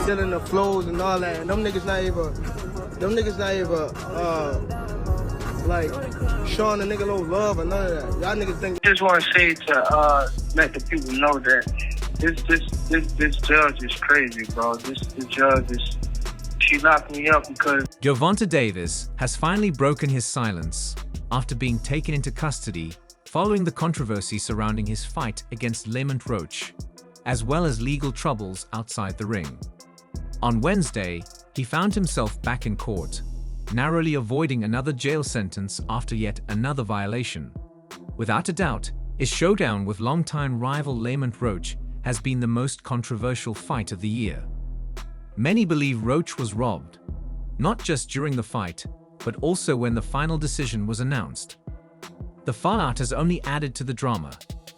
Stealing the flows and all that, and them niggas not even, like, showing a nigga no love or none of that. Y'all niggas think. I just want to say to let the people know that this judge is crazy, bro. This judge is, she locked me up because Gervonta Davis has finally broken his silence after being taken into custody following the controversy surrounding his fight against Lamont Roach, as well as legal troubles outside the ring. On Wednesday, he found himself back in court, narrowly avoiding another jail sentence after yet another violation. Without a doubt, his showdown with longtime rival Lamont Roach has been the most controversial fight of the year. Many believe Roach was robbed, not just during the fight, but also when the final decision was announced. The fallout has only added to the drama,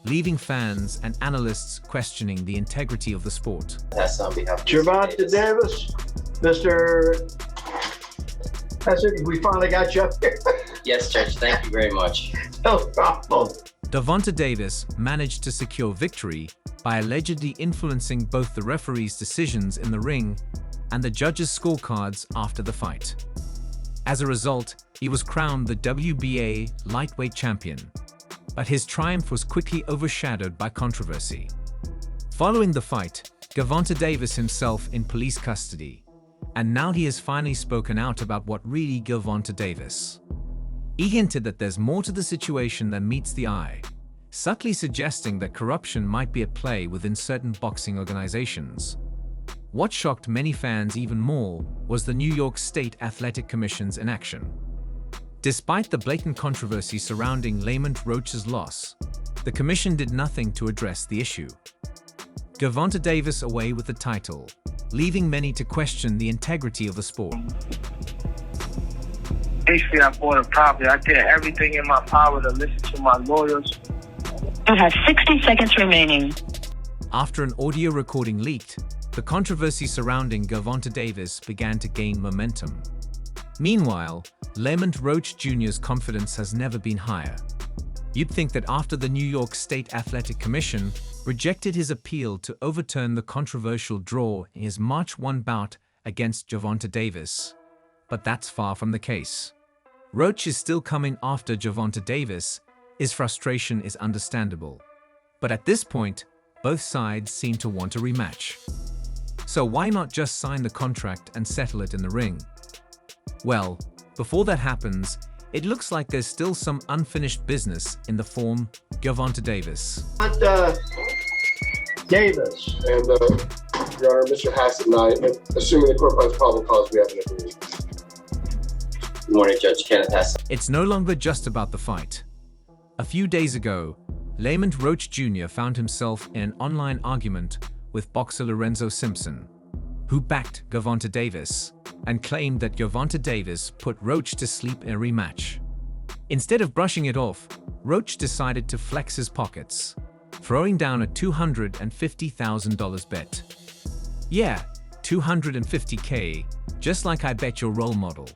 leaving fans and analysts questioning the integrity of the sport. That's on behalf of Gervonta Davis, Mr. That's it. We finally got you up here. Yes, Judge. Thank you very much. No problem. Gervonta Davis managed to secure victory by allegedly influencing both the referee's decisions in the ring and the judges' scorecards after the fight. As a result, he was crowned the WBA lightweight champion, but his triumph was quickly overshadowed by controversy. Following the fight, Gervonta Davis himself in police custody, and now he has finally spoken out about what really Gervonta Davis. He hinted that there's more to the situation than meets the eye, subtly suggesting that corruption might be at play within certain boxing organizations. What shocked many fans even more was the New York State Athletic Commission's inaction. Despite the blatant controversy surrounding Lamont Roach's loss, the commission did nothing to address the issue. Gervonta Davis away with the title, leaving many to question the integrity of the sport. basically I bought a property. I did everything in my power to listen to my lawyers. You have 60 seconds remaining. After an audio recording leaked, the controversy surrounding Gervonta Davis began to gain momentum. Meanwhile, Lamont Roach Jr.'s confidence has never been higher. You'd think that after the New York State Athletic Commission rejected his appeal to overturn the controversial draw in his March 1 bout against Gervonta Davis, but that's far from the case. Roach is still coming after Gervonta Davis. His frustration is understandable. But at this point, both sides seem to want a rematch. So why not just sign the contract and settle it in the ring? Well, before that happens, it looks like there's still some unfinished business in the form Gervonta Davis. Davis. And, Your Honor, Mr. Hassett and I, assuming the court finds probable cause, we have an agreement. Good morning, Judge Kenneth Hassett. It's no longer just about the fight. A few days ago, Lamont Roach Jr. found himself in an online argument with boxer Lorenzo Simpson, who backed Gervonta Davis and claimed that Gervonta Davis put Roach to sleep in a rematch. Instead of brushing it off, Roach decided to flex his pockets, throwing down a $250,000 bet. Yeah, $250K, just like I bet your role model.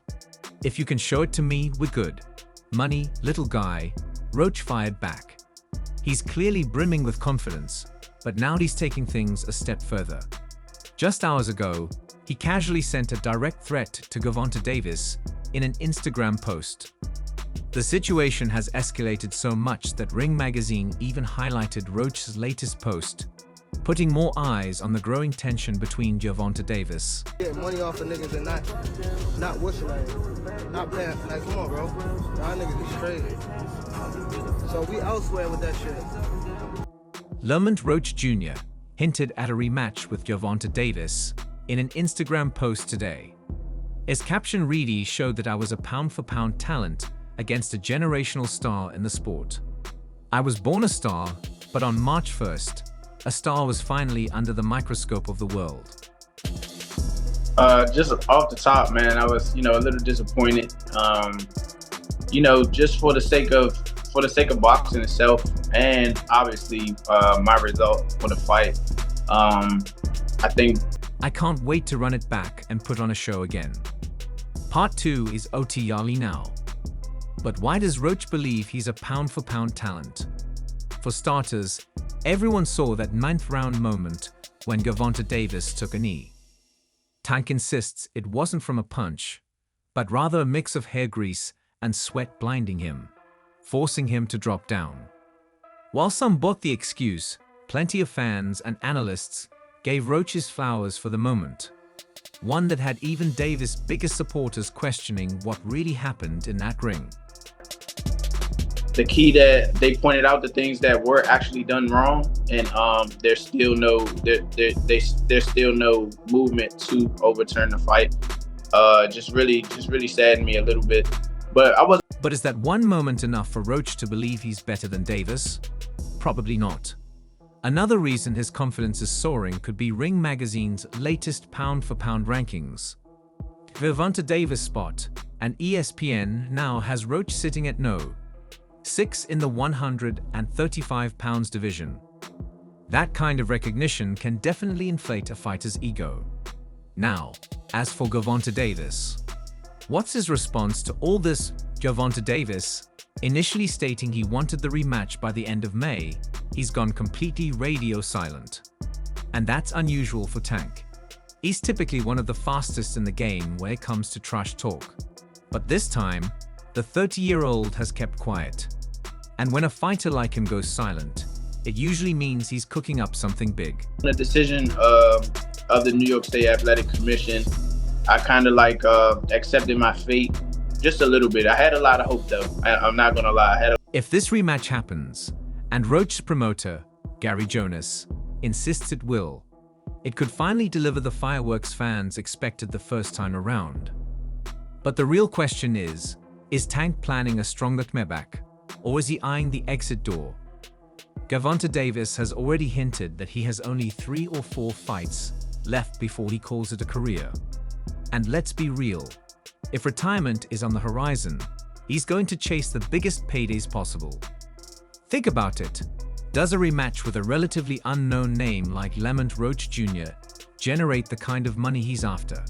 If you can show it to me, we're good. Money, little guy, Roach fired back. He's clearly brimming with confidence, but now he's taking things a step further. Just hours ago, he casually sent a direct threat to Gervonta Davis in an Instagram post. The situation has escalated so much that Ring magazine even highlighted Roach's latest post, putting more eyes on the growing tension between Gervonta Davis. Getting money off of niggas and not whistling, not paying. Like, come on, bro. Y'all niggas is crazy. So we elsewhere with that shit. Lamont Roach Jr. hinted at a rematch with Gervonta Davis in an Instagram post today. His caption reading showed that I was a pound-for-pound talent against a generational star in the sport. I was born a star, but on March 1st, a star was finally under the microscope of the world. Just off the top, man, I was, a little disappointed. Just for the sake of boxing itself, and obviously my result for the fight. I can't wait to run it back and put on a show again. Part 2 is OT Yali now. But why does Roach believe he's a pound-for-pound talent? For starters, everyone saw that 9th round moment when Gervonta Davis took a knee. Tank insists it wasn't from a punch, but rather a mix of hair grease and sweat blinding him, forcing him to drop down. While some bought the excuse, plenty of fans and analysts gave Roach his flowers for the moment, one that had even Davis' biggest supporters questioning what really happened in that ring. The key that they pointed out the things that were actually done wrong, and there's still no movement to overturn the fight. Just really saddened me a little bit. But is that one moment enough for Roach to believe he's better than Davis? Probably not. Another reason his confidence is soaring could be Ring Magazine's latest pound-for-pound rankings. Gervonta Davis' spot, and ESPN now has Roach sitting at No. 6 in the 135 pounds division. That kind of recognition can definitely inflate a fighter's ego. Now, as for Gervonta Davis, what's his response to all this? Gervonta Davis, initially stating he wanted the rematch by the end of May, he's gone completely radio silent. And that's unusual for Tank. He's typically one of the fastest in the game when it comes to trash talk. But this time, the 30-year-old has kept quiet. And when a fighter like him goes silent, it usually means he's cooking up something big. The decision of the New York State Athletic Commission, I kind of accepted my fate just a little bit. I had a lot of hope though. I'm not gonna lie. If this rematch happens, and Roach's promoter, Gary Jonas, insists it will, it could finally deliver the fireworks fans expected the first time around. But the real question is Tank planning a stronger comeback, or is he eyeing the exit door? Gervonta Davis has already hinted that he has only 3 or 4 fights left before he calls it a career. And let's be real, if retirement is on the horizon, he's going to chase the biggest paydays possible. Think about it. Does a rematch with a relatively unknown name like Lamont Roach Jr. generate the kind of money he's after?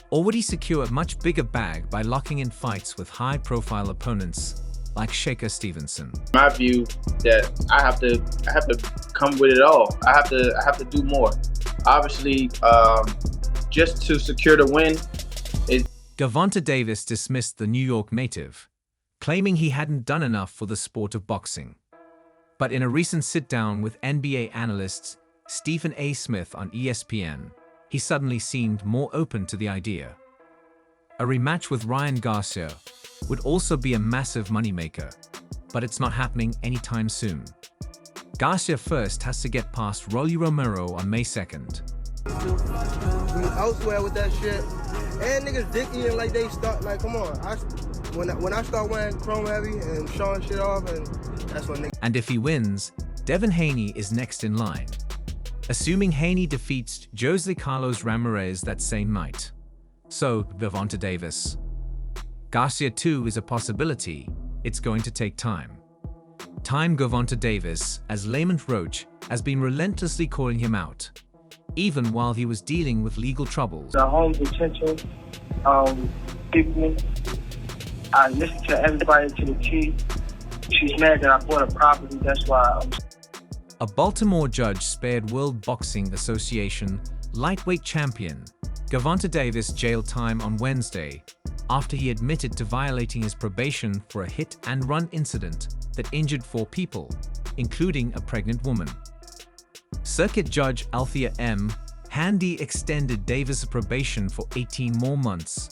Or would he secure a much bigger bag by locking in fights with high-profile opponents like Shaker Stevenson? My view that I have to come with it all. I have to do more. Obviously, just to secure the win. Gervonta Davis dismissed the New York native, claiming he hadn't done enough for the sport of boxing. But in a recent sit-down with NBA analyst Stephen A. Smith on ESPN, he suddenly seemed more open to the idea. A rematch with Ryan Garcia would also be a massive moneymaker, but it's not happening anytime soon. Garcia first has to get past Rolly Romero on May 2nd. We elsewhere with that shit. And niggas dick eating like they start, like, come on. When I start wearing chrome heavy and showing shit off, and that's when niggas. And if he wins, Devin Haney is next in line, assuming Haney defeats Jose Carlos Ramirez that same night. So, Gervonta Davis. Garcia too is a possibility. It's going to take time. Gervonta Davis, as Lamont Roach, has been relentlessly calling him out, even while he was dealing with legal troubles. The home detention people, I listen to everybody to the T. She's mad that I bought a property, that's why A Baltimore judge spared World Boxing Association lightweight champion Gervonta Davis jail time on Wednesday after he admitted to violating his probation for a hit-and-run incident that injured 4 people, including a pregnant woman. Circuit Judge Althea M. Handy extended Davis' probation for 18 more months,